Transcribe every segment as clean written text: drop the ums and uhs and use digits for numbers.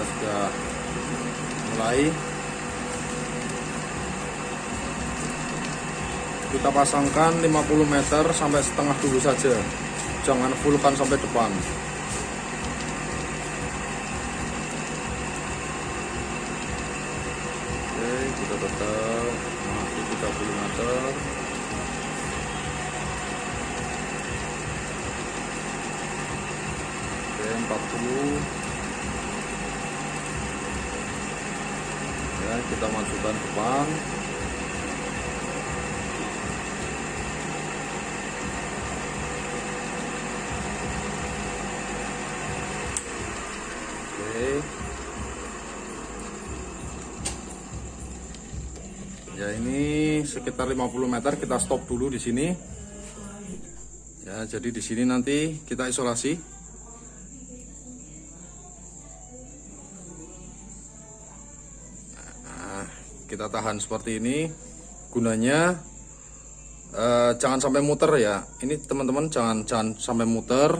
sudah mulai. Kita pasangkan 50 meter sampai setengah dulu saja, jangan fullkan sampai depan. Oke, kita tetap masih 30 meter. Oke, 40. Ya, kita majukan depan. Ya, ini sekitar 50 meter, kita stop dulu di sini. Ya, jadi di sini nanti kita isolasi. Nah, kita tahan seperti ini. Gunanya jangan sampai muter ya. Ini teman-teman jangan sampai muter.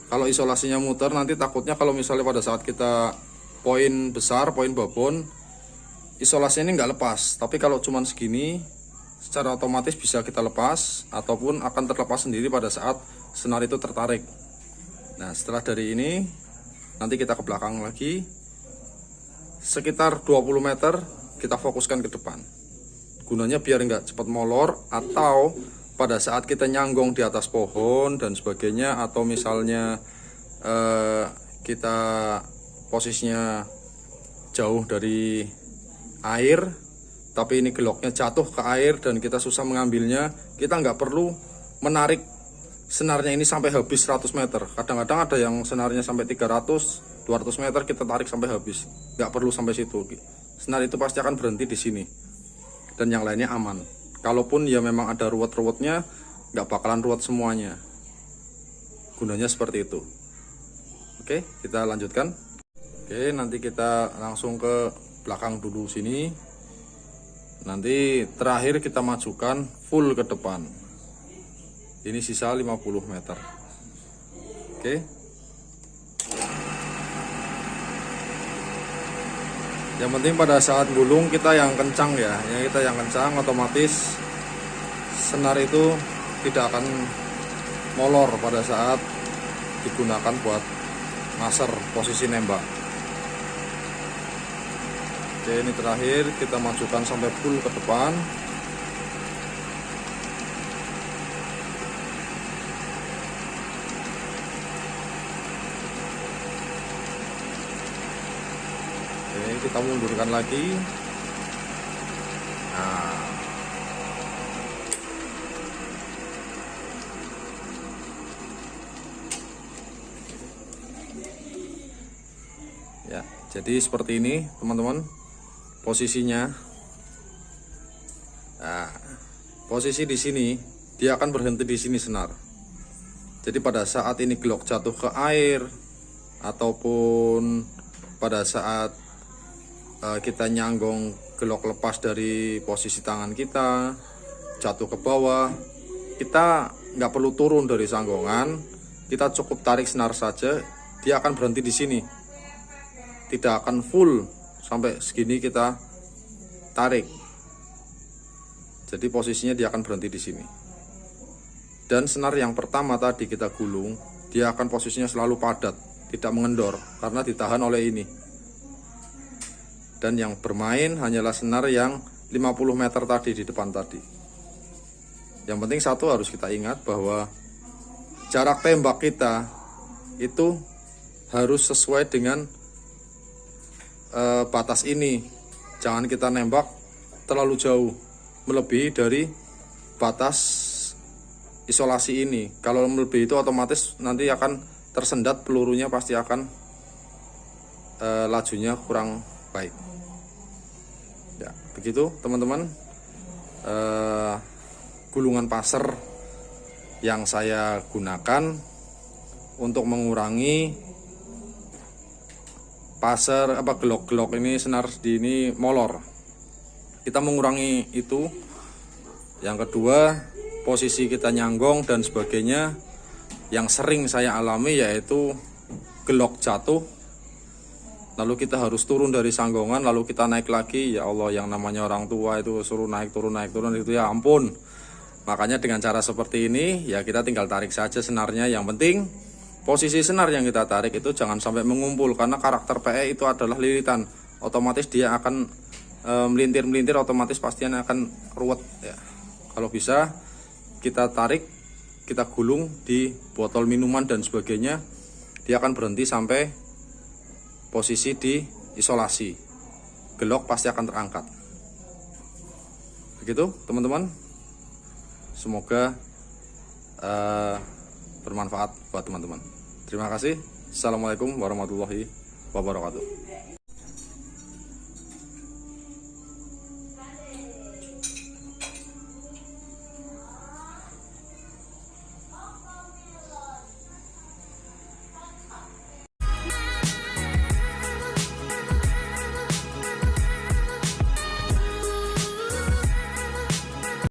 Kalau isolasinya muter, nanti takutnya kalau misalnya pada saat kita poin besar, poin babon, isolasinya ini nggak lepas. Tapi kalau cuman segini, secara otomatis bisa kita lepas ataupun akan terlepas sendiri pada saat senar itu tertarik. Nah, setelah dari ini nanti kita ke belakang lagi sekitar 20 meter, kita fokuskan ke depan. Gunanya biar nggak cepat molor, atau pada saat kita nyanggong di atas pohon dan sebagainya, atau misalnya kita posisinya jauh dari air, tapi ini geloknya jatuh ke air dan kita susah mengambilnya, kita nggak perlu menarik senarnya ini sampai habis 100 meter. Kadang-kadang ada yang senarnya sampai 300, 200 meter kita tarik sampai habis. Nggak perlu sampai situ. Senar itu pasti akan berhenti di sini. Dan yang lainnya aman. Kalaupun ya memang ada ruwet-ruwetnya, nggak bakalan ruwet semuanya. Gunanya seperti itu. Oke, kita lanjutkan. Oke, nanti kita langsung ke belakang dulu sini. Nanti terakhir kita majukan full ke depan. Ini sisa 50 meter. Oke. Yang penting pada saat gulung kita yang kencang ya. Kita yang kencang, otomatis senar itu tidak akan molor pada saat digunakan buat maser posisi nembak. Oke, ini terakhir kita majukan sampai full ke depan. Oke, kita mundurkan lagi. Nah, ya, jadi seperti ini teman-teman posisinya. Nah, posisi di sini dia akan berhenti di sini senar. Jadi pada saat ini gelok jatuh ke air ataupun pada saat kita nyanggong gelok lepas dari posisi tangan kita, jatuh ke bawah, kita nggak perlu turun dari sanggongan, kita cukup tarik senar saja, dia akan berhenti di sini. Tidak akan full sampai segini kita tarik. Jadi posisinya dia akan berhenti di sini. Dan senar yang pertama tadi kita gulung, dia akan posisinya selalu padat, tidak mengendor karena ditahan oleh ini. Dan yang bermain hanyalah senar yang 50 meter tadi di depan tadi. Yang penting satu harus kita ingat bahwa jarak tembak kita itu harus sesuai dengan batas ini. Jangan kita nembak terlalu jauh, melebihi dari batas isolasi ini. Kalau melebihi itu otomatis nanti akan tersendat pelurunya, pasti akan lajunya kurang baik. Ya, begitu teman-teman, gulungan passer yang saya gunakan untuk mengurangi passer gelok-gelok ini, senar di ini molor. Kita mengurangi itu. Yang kedua, posisi kita nyanggong dan sebagainya yang sering saya alami yaitu gelok jatuh, lalu kita harus turun dari sanggongan, lalu kita naik lagi. Ya Allah, yang namanya orang tua itu suruh naik turun itu ya ampun. Makanya dengan cara seperti ini ya kita tinggal tarik saja senarnya. Yang penting posisi senar yang kita tarik itu jangan sampai mengumpul, karena karakter PE itu adalah lilitan. Otomatis dia akan melintir-melintir, otomatis pastinya akan ruwet ya. Kalau bisa kita tarik, kita gulung di botol minuman dan sebagainya, dia akan berhenti sampai posisi di isolasi. Gelok pasti akan terangkat. Begitu teman-teman. Semoga bermanfaat buat teman-teman. Terima kasih. Assalamualaikum warahmatullahi wabarakatuh.